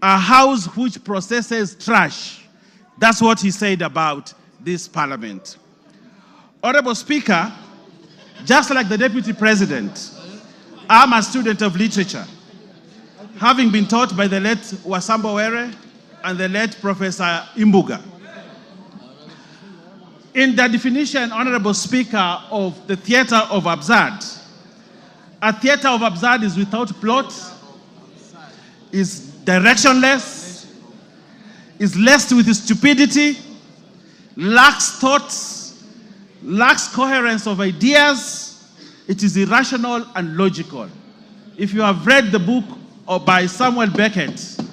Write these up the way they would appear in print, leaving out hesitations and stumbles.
a house which processes trash. That's what he said about this parliament. Honorable Speaker, just like the Deputy President, I'm a student of literature, having been taught by the late Wasambo Were and the late Professor Imbuga. In the definition, Honorable Speaker, of the theater of absurd, a theater of absurd is without plot, is directionless, is laced with stupidity, lacks thoughts, lacks coherence of ideas. It is irrational and logical. If you have read the book by Samuel Beckett,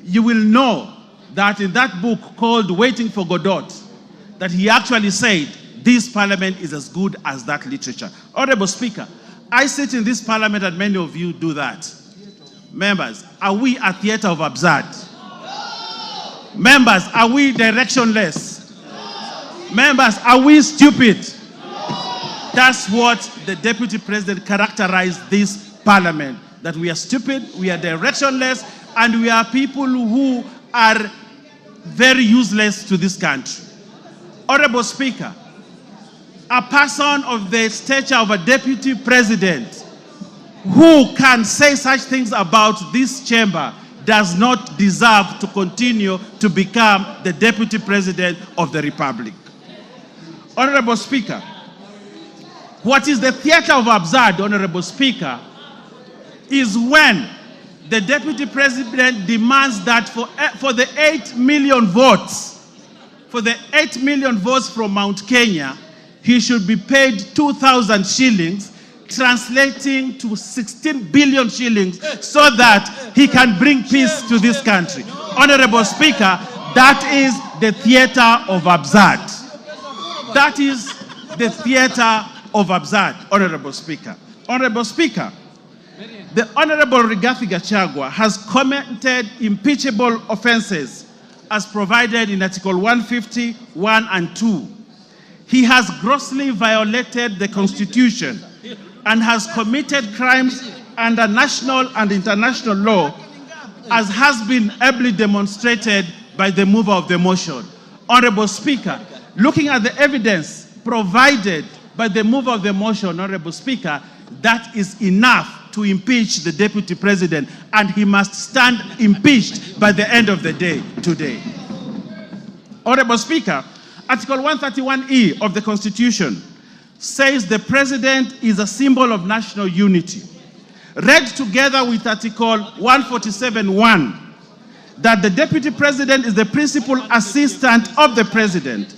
you will know that in that book called Waiting for Godot, that he actually said, this parliament is as good as that literature. Honorable Speaker, I sit in this parliament and many of you do that. Members, are we a theater of absurd? Members, are we directionless? Members, are we stupid? That's what the Deputy President characterized this parliament, that we are stupid, we are directionless, and we are people who are very useless to this country. Honorable Speaker, a person of the stature of a Deputy President who can say such things about this chamber does not deserve to continue to become the Deputy President of the Republic. Honorable Speaker, what is the theater of absurd, Honorable Speaker, is when the Deputy President demands that for the 8 million votes, from Mount Kenya, he should be paid 2,000 shillings, translating to 16 billion shillings, so that he can bring peace to this country. Honorable Speaker, that is the theater of absurd. That is the theater of absurd, Honorable Speaker. Honorable Speaker, the Honorable Rigathi Gachagua has committed impeachable offenses as provided in Article 150, 1 and 2. He has grossly violated the Constitution and has committed crimes under national and international law, as has been ably demonstrated by the mover of the motion. Honorable Speaker, looking at the evidence provided by the mover of the motion, Honorable Speaker, that is enough to impeach the Deputy President, and he must stand impeached by the end of the day today. Honorable Speaker, Article 131E of the Constitution says the President is a symbol of national unity. Read together with Article 147(1), that the Deputy President is the principal assistant of the President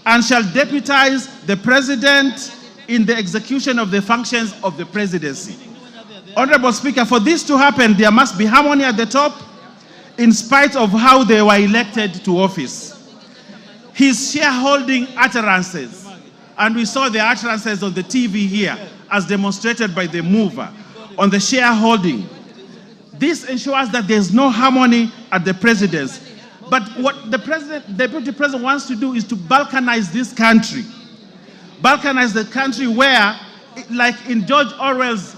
and shall deputize the President in the execution of the functions of the presidency. Honorable Speaker, for this to happen, there must be harmony at the top, in spite of how they were elected to office. His shareholding utterances, and we saw the utterances on the TV here, as demonstrated by the mover, on the shareholding. This ensures that there's no harmony at the presidency. But what the Deputy President wants to do is to balkanize this country. Balkanize the country where, like in George Orwell's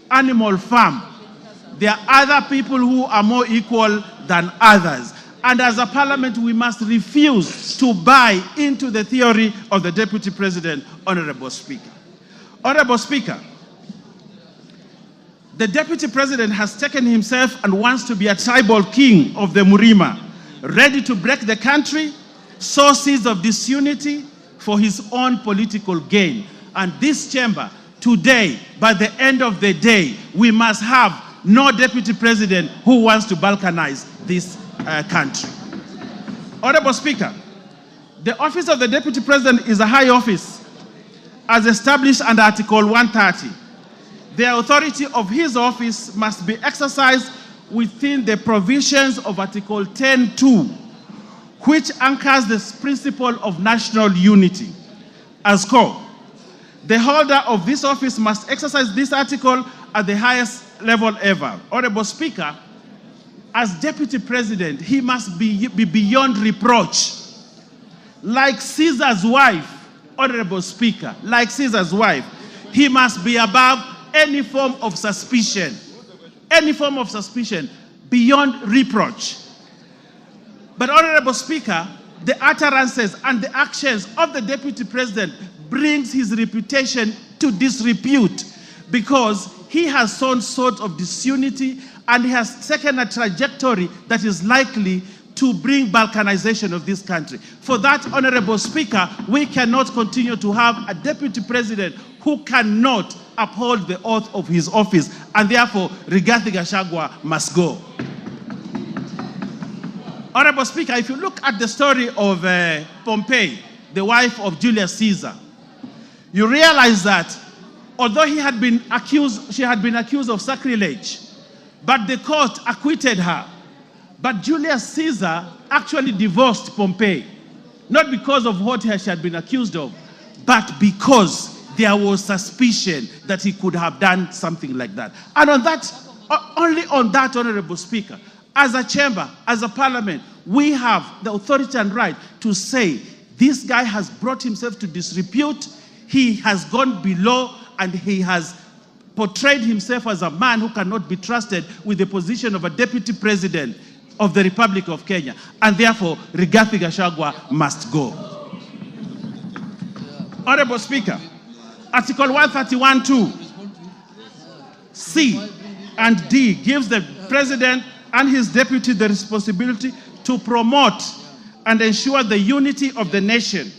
Animal Farm, there are other people who are more equal than others. And as a parliament, we must refuse to buy into the theory of the Deputy President, Honorable Speaker. Honorable Speaker, the Deputy President has taken himself and wants to be a tribal king of the Murima, ready to break the country, sow seeds of disunity for his own political gain. And this chamber, today, by the end of the day, we must have no Deputy President who wants to balkanize this country. Honorable Speaker, the office of the Deputy President is a high office as established under Article 130. The authority of his office must be exercised within the provisions of Article 10(2), which anchors the principle of national unity. As core, the holder of this office must exercise this article at the highest level ever. Honorable Speaker, as Deputy President, he must be beyond reproach. Like Caesar's wife, Honorable Speaker, like Caesar's wife, he must be above any form of suspicion. any form of suspicion beyond reproach. But, Honorable Speaker, the utterances and the actions of the Deputy President brings his reputation to disrepute because he has sown sort of disunity and he has taken a trajectory that is likely to bring balkanization of this country. For that, Honorable Speaker, we cannot continue to have a Deputy President who cannot uphold the oath of his office, and therefore Rigathi Gachagua must go. Honorable Speaker, if you look at the story of Pompey, the wife of Julius Caesar, you realize that although she had been accused of sacrilege, but the court acquitted her. But Julius Caesar actually divorced Pompey, not because of what she had been accused of, but because there was suspicion that he could have done something like that. And on that, only on that, Honorable Speaker, as a chamber, as a parliament, we have the authority and right to say, this guy has brought himself to disrepute, he has gone below, and he has portrayed himself as a man who cannot be trusted with the position of a deputy president of the Republic of Kenya. And therefore, Rigathi Gachagua must go. Honorable Speaker, Article 131(2), C and D gives the president and his deputy the responsibility to promote and ensure the unity of the nation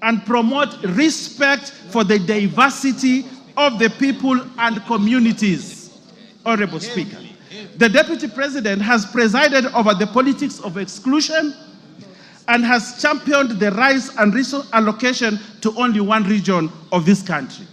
and promote respect for the diversity of the people and communities. Honorable Speaker, the Deputy President has presided over the politics of exclusion and has championed the rise and resource allocation to only one region of this country.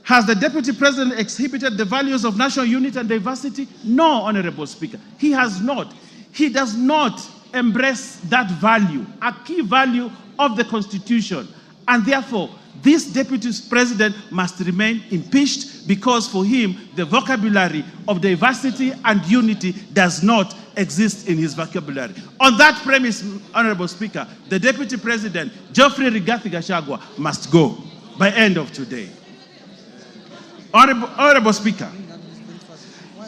Has the Deputy President exhibited the values of national unity and diversity? No, Honorable Speaker, he has not. He does not embrace that value, a key value of the Constitution, and therefore this Deputy President must remain impeached because for him the vocabulary of diversity and unity does not exist in his vocabulary. On that premise, Honorable Speaker, the Deputy President, Geoffrey Rigathi Gachagua, must go by end of today. Honorable Speaker,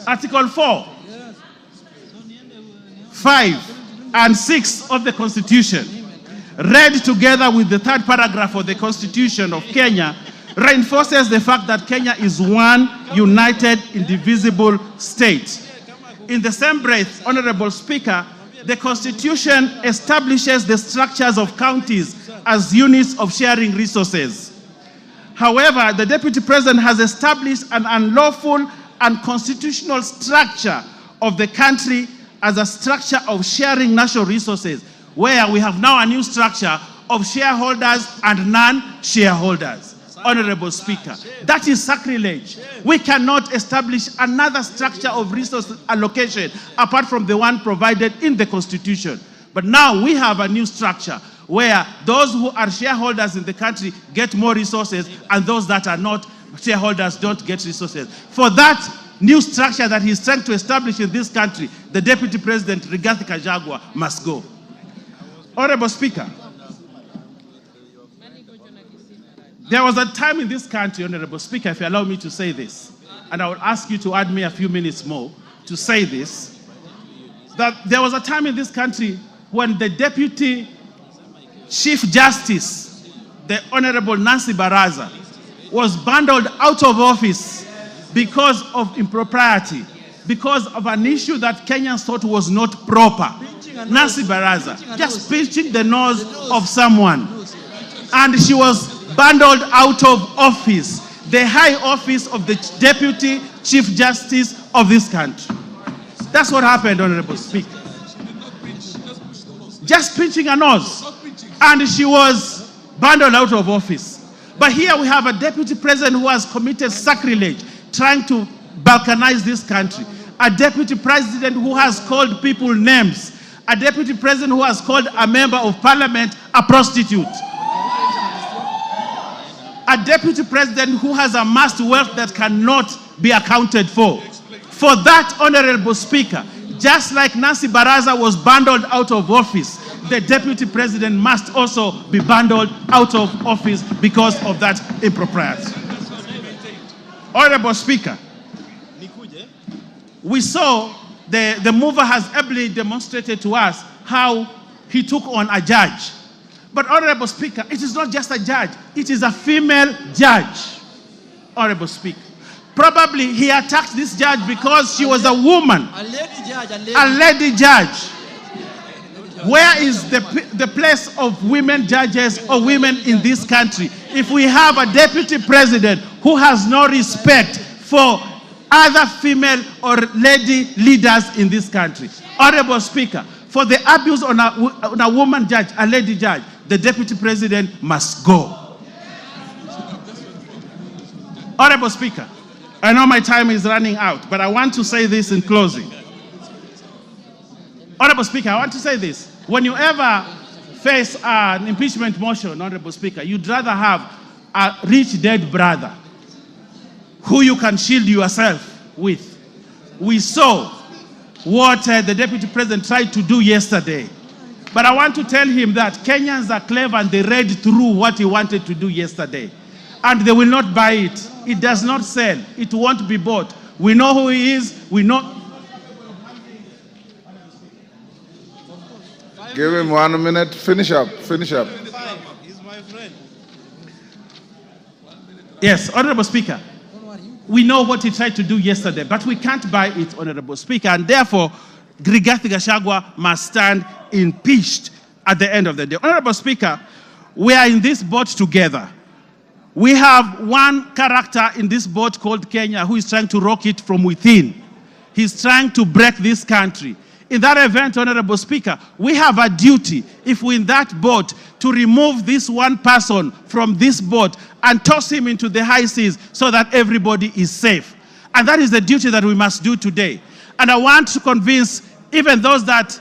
Article 4, 5, and 6 of the Constitution, read together with the third paragraph of the Constitution of Kenya, reinforces the fact that Kenya is one united, indivisible state. In the same breath, Honorable Speaker, the Constitution establishes the structures of counties as units of sharing resources. However, the Deputy President has established an unlawful and constitutional structure of the country as a structure of sharing national resources, where we have now a new structure of shareholders and non-shareholders. Honorable Speaker, that is sacrilege. We cannot establish another structure of resource allocation apart from the one provided in the Constitution. But now we have a new structure where those who are shareholders in the country get more resources and those that are not shareholders don't get resources. For that new structure that he's trying to establish in this country, the Deputy President, Rigathi Gachagua, must go. Honorable Speaker, there was a time in this country, Honorable Speaker, if you allow me to say this, and I will ask you to add me a few minutes more to say this, that there was a time in this country when the Deputy Chief Justice, the Honorable Nancy Baraza, was bundled out of office because of impropriety, because of an issue that Kenyans thought was not proper. Nancy Baraza, just pinching the nose of someone. And she was bundled out of office, the high office of the Deputy Chief Justice of this country. That's what happened, Honorable Speaker. Just pinching a nose. And she was bundled out of office. But here we have a Deputy President who has committed sacrilege, trying to balkanize this country. A Deputy President who has called people names. A Deputy President who has called a member of Parliament a prostitute. A Deputy President who has amassed wealth that cannot be accounted for. For that, Honorable Speaker, just like Nancy Baraza was bundled out of office, the Deputy President must also be bundled out of office because of that impropriety. Honorable Speaker, We saw the mover has ably demonstrated to us how he took on a judge. But Honorable Speaker, it is not just a judge, it is a female judge, Honorable Speaker. Probably he attacked this judge because she was a woman. A lady judge. A lady judge. Where is the place of women judges or women in this country if we have a deputy president who has no respect for other female or lady leaders in this country? Honorable Speaker, for the abuse on a woman judge, a lady judge, the deputy president must go. Honorable Speaker, I know my time is running out, but I want to say this in closing. Honorable Speaker, I want to say this. When you ever face an impeachment motion, Honorable Speaker, you'd rather have a rich dead brother who you can shield yourself with. We saw what the deputy president tried to do yesterday. But I want to tell him that Kenyans are clever and they read through what he wanted to do yesterday. And they will not buy it. It does not sell. It won't be bought. We know who he is. We know. Give him 1 minute. Finish up. Finish up. He's my friend. Yes, Honorable Speaker. We know what he tried to do yesterday, but we can't buy it, Honorable Speaker, and therefore, Rigathi Gachagua must stand impeached at the end of the day. Honorable Speaker, we are in this boat together. We have one character in this boat called Kenya who is trying to rock it from within. He's trying to break this country. In that event, Honorable Speaker, we have a duty, if we're in that boat, to remove this one person from this boat and toss him into the high seas so that everybody is safe. And that is the duty that we must do today. And I want to convince even those that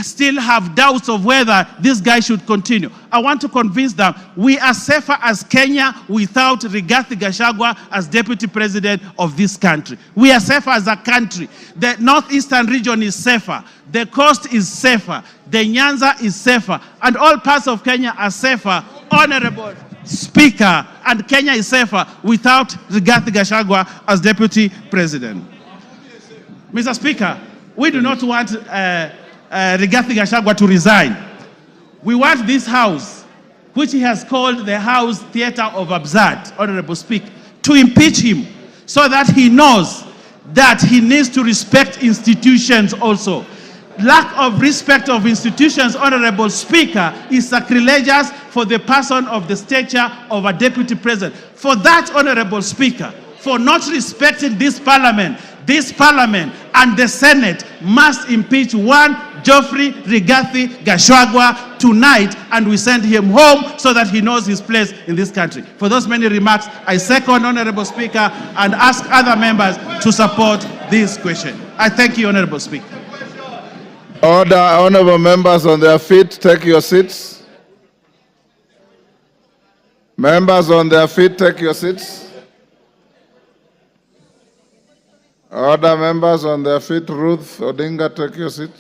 still have doubts of whether this guy should continue. I want to convince them we are safer as Kenya without Rigathi Gachagua as deputy president of this country. We are safer as a country. The northeastern region is safer. The coast is safer. The Nyanza is safer. And all parts of Kenya are safer, Honorable Speaker. And Kenya is safer without Rigathi Gachagua as deputy president. Mr. Speaker, we do not want Rigathi Gachagua to resign. We want this house, which he has called the House Theatre of Absurd, Honorable Speaker, to impeach him so that he knows that he needs to respect institutions also. Lack of respect of institutions, Honorable Speaker, is sacrilegious for the person of the stature of a deputy president. For that, Honorable Speaker, for not respecting this parliament and the Senate must impeach one Geoffrey Rigathi Gachagua tonight, and we send him home so that he knows his place in this country. For those many remarks, I second, Honorable Speaker, and ask other members to support this question. I thank you, Honorable Speaker. Order, honorable members on their feet, take your seats. Members on their feet, take your seats. Order, members on their feet. Ruth Odinga, take your seat.